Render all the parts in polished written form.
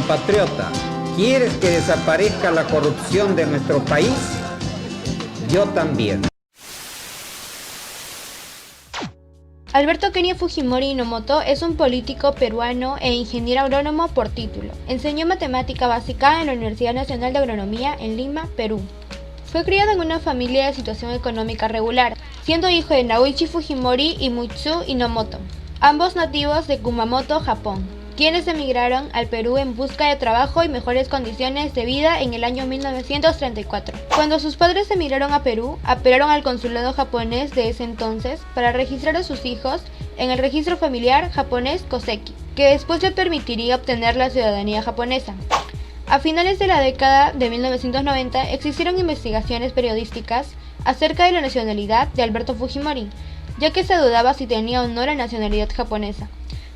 compatriota, ¿quieres que desaparezca la corrupción de nuestro país? Yo también. Alberto Kenia Fujimori Inomoto es un político peruano e ingeniero agrónomo por título. Enseñó matemática básica en la Universidad Nacional de Agronomía en Lima, Perú. Fue criado en una familia de situación económica regular, siendo hijo de Naoichi Fujimori y Mutsu Inomoto, ambos nativos de Kumamoto, Japón, quienes emigraron al Perú en busca de trabajo y mejores condiciones de vida en el año 1934. Cuando sus padres emigraron a Perú, apelaron al consulado japonés de ese entonces para registrar a sus hijos en el registro familiar japonés Koseki, que después le permitiría obtener la ciudadanía japonesa. A finales de la década de 1990 existieron investigaciones periodísticas acerca de la nacionalidad de Alberto Fujimori, ya que se dudaba si tenía o no la nacionalidad japonesa.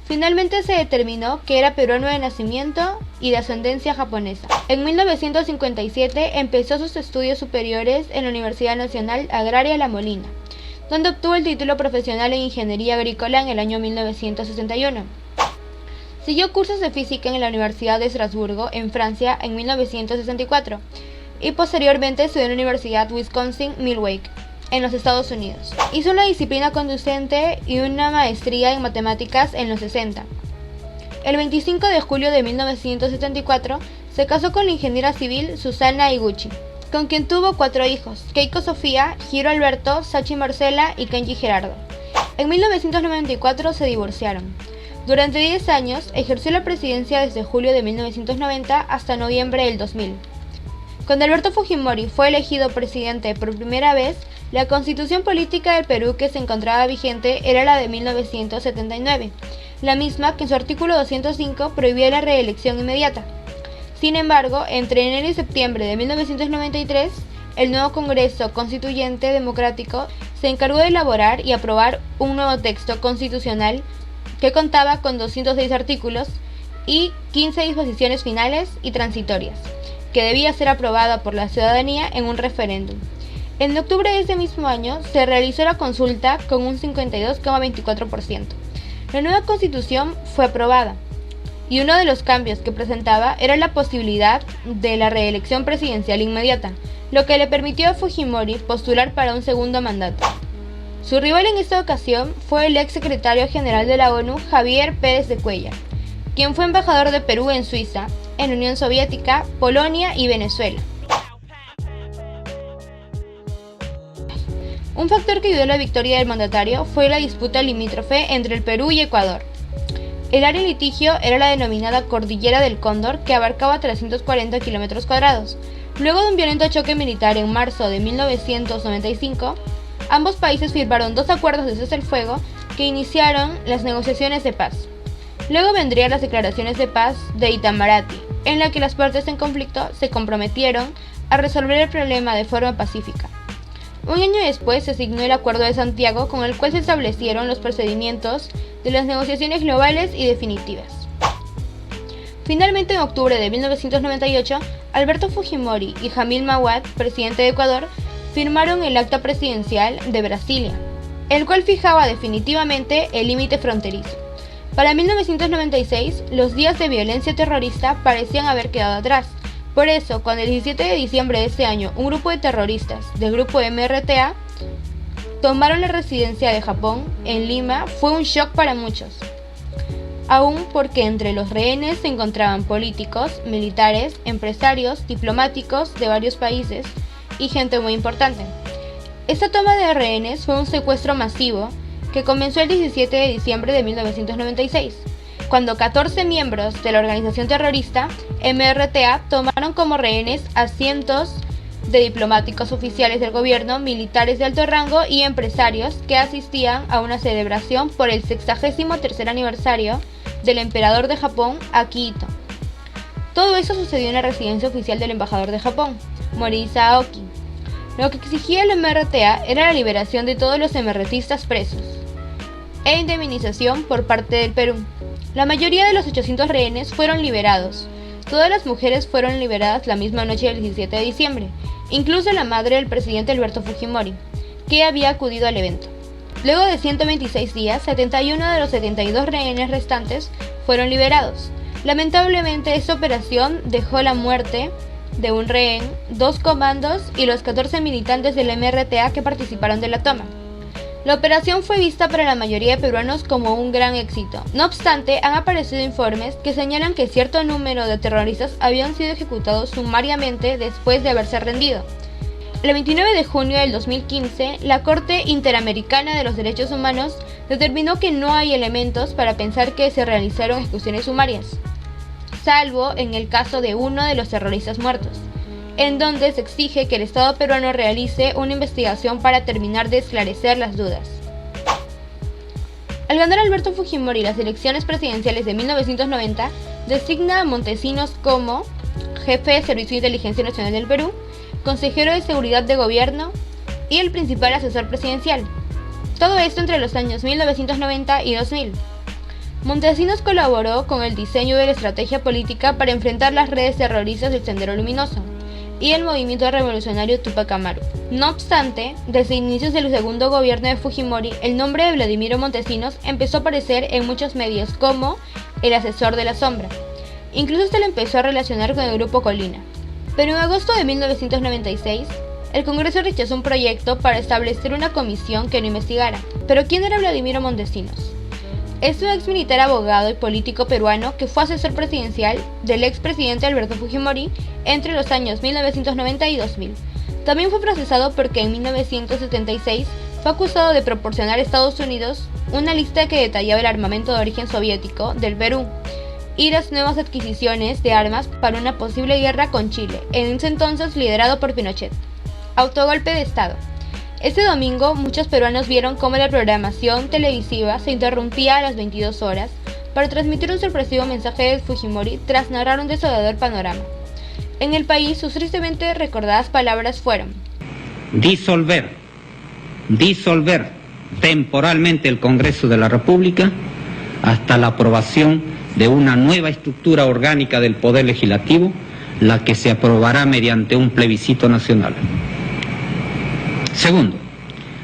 Finalmente se determinó que era peruano de nacimiento y de ascendencia japonesa. En 1957 empezó sus estudios superiores en la Universidad Nacional Agraria La Molina, donde obtuvo el título profesional en Ingeniería Agrícola en el año 1961. Siguió cursos de física en la Universidad de Estrasburgo, en Francia, en 1964, y posteriormente estudió en la Universidad Wisconsin-Milwaukee, en los Estados Unidos. Hizo una disciplina conducente y una maestría en matemáticas en los 60. El 25 de julio de 1974 se casó con la ingeniera civil Susana Higuchi, con quien tuvo 4 hijos: Keiko Sofía, Hiro Alberto, Sachi Marcela y Kenji Gerardo. En 1994 se divorciaron. Durante 10 años ejerció la presidencia desde julio de 1990 hasta noviembre del 2000. Cuando Alberto Fujimori fue elegido presidente por primera vez, la constitución política del Perú que se encontraba vigente era la de 1979, la misma que en su artículo 205 prohibía la reelección inmediata. Sin embargo, entre enero y septiembre de 1993, el nuevo Congreso Constituyente Democrático se encargó de elaborar y aprobar un nuevo texto constitucional que contaba con 206 artículos y 15 disposiciones finales y transitorias, que debía ser aprobada por la ciudadanía en un referéndum. En octubre de ese mismo año se realizó la consulta con un 52,24%. La nueva constitución fue aprobada y uno de los cambios que presentaba era la posibilidad de la reelección presidencial inmediata, lo que le permitió a Fujimori postular para un segundo mandato. Su rival en esta ocasión fue el ex secretario general de la ONU, Javier Pérez de Cuellar, quien fue embajador de Perú en Suiza, en la Unión Soviética, Polonia y Venezuela. Un factor que ayudó a la victoria del mandatario fue la disputa limítrofe entre el Perú y Ecuador. El área de litigio era la denominada Cordillera del Cóndor, que abarcaba 340 km². Luego de un violento choque militar en marzo de 1995, ambos países firmaron 2 acuerdos de cese al fuego que iniciaron las negociaciones de paz. Luego vendrían las declaraciones de paz de Itamaraty, en la que las partes en conflicto se comprometieron a resolver el problema de forma pacífica. Un año después se signó el Acuerdo de Santiago, con el cual se establecieron los procedimientos de las negociaciones globales y definitivas. Finalmente, en octubre de 1998, Alberto Fujimori y Jamil Mahuad, presidente de Ecuador, firmaron el Acta Presidencial de Brasilia, el cual fijaba definitivamente el límite fronterizo. Para 1996, los días de violencia terrorista parecían haber quedado atrás. Por eso, cuando el 17 de diciembre de ese año un grupo de terroristas del grupo MRTA tomaron la residencia de Japón en Lima, fue un shock para muchos. Aún porque entre los rehenes se encontraban políticos, militares, empresarios, diplomáticos de varios países y gente muy importante. Esta toma de rehenes fue un secuestro masivo que comenzó el 17 de diciembre de 1996. Cuando 14 miembros de la organización terrorista MRTA tomaron como rehenes a cientos de diplomáticos oficiales del gobierno, militares de alto rango y empresarios que asistían a una celebración por el 63º aniversario del emperador de Japón, Akihito. Todo eso sucedió en la residencia oficial del embajador de Japón, Morihisa Aoki. Lo que exigía el MRTA era la liberación de todos los MRTistas presos e indemnización por parte del Perú. La mayoría de los 800 rehenes fueron liberados. Todas las mujeres fueron liberadas la misma noche del 17 de diciembre, incluso la madre del presidente Alberto Fujimori, que había acudido al evento. Luego de 126 días, 71 de los 72 rehenes restantes fueron liberados. Lamentablemente, esta operación dejó la muerte de un rehén, 2 comandos y los 14 militantes del MRTA que participaron de la toma. La operación fue vista por la mayoría de peruanos como un gran éxito. No obstante, han aparecido informes que señalan que cierto número de terroristas habían sido ejecutados sumariamente después de haberse rendido. El 29 de junio del 2015, la Corte Interamericana de los Derechos Humanos determinó que no hay elementos para pensar que se realizaron ejecuciones sumarias, salvo en el caso de uno de los terroristas muertos, en donde se exige que el Estado peruano realice una investigación para terminar de esclarecer las dudas. Al ganar Alberto Fujimori las elecciones presidenciales de 1990, designa a Montesinos como jefe de Servicio de Inteligencia Nacional del Perú, consejero de Seguridad de Gobierno y el principal asesor presidencial. Todo esto entre los años 1990 y 2000. Montesinos colaboró con el diseño de la estrategia política para enfrentar las redes terroristas del Sendero Luminoso y el movimiento revolucionario Tupac Amaru. No obstante, desde inicios del segundo gobierno de Fujimori, el nombre de Vladimiro Montesinos empezó a aparecer en muchos medios como el asesor de la sombra. Incluso se le empezó a relacionar con el grupo Colina. Pero en agosto de 1996, el Congreso rechazó un proyecto para establecer una comisión que lo investigara. ¿Pero quién era Vladimiro Montesinos? Es un ex militar, abogado y político peruano que fue asesor presidencial del expresidente Alberto Fujimori entre los años 1990 y 2000. También fue procesado porque en 1976 fue acusado de proporcionar a Estados Unidos una lista que detallaba el armamento de origen soviético del Perú y las nuevas adquisiciones de armas para una posible guerra con Chile, en ese entonces liderado por Pinochet. Autogolpe de Estado. Este domingo, muchos peruanos vieron cómo la programación televisiva se interrumpía a las 22 horas para transmitir un sorpresivo mensaje de Fujimori tras narrar un desolador panorama. En el país, sus tristemente recordadas palabras fueron: disolver temporalmente el Congreso de la República hasta la aprobación de una nueva estructura orgánica del Poder Legislativo, la que se aprobará mediante un plebiscito nacional. Segundo,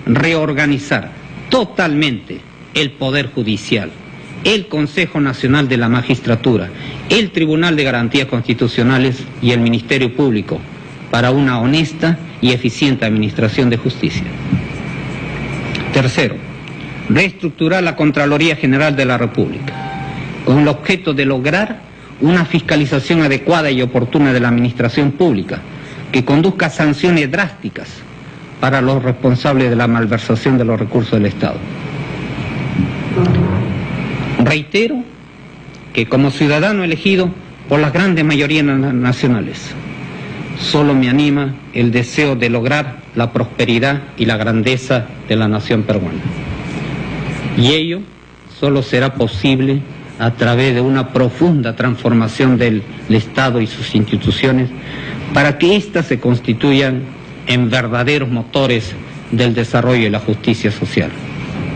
reorganizar totalmente el Poder Judicial, el Consejo Nacional de la Magistratura, el Tribunal de Garantías Constitucionales y el Ministerio Público para una honesta y eficiente administración de justicia. Tercero, reestructurar la Contraloría General de la República, con el objeto de lograr una fiscalización adecuada y oportuna de la administración pública, que conduzca a sanciones drásticas para los responsables de la malversación de los recursos del Estado. Reitero que como ciudadano elegido por las grandes mayorías nacionales, solo me anima el deseo de lograr la prosperidad y la grandeza de la nación peruana. Y ello solo será posible a través de una profunda transformación del Estado y sus instituciones para que éstas se constituyan en verdaderos motores del desarrollo y la justicia social.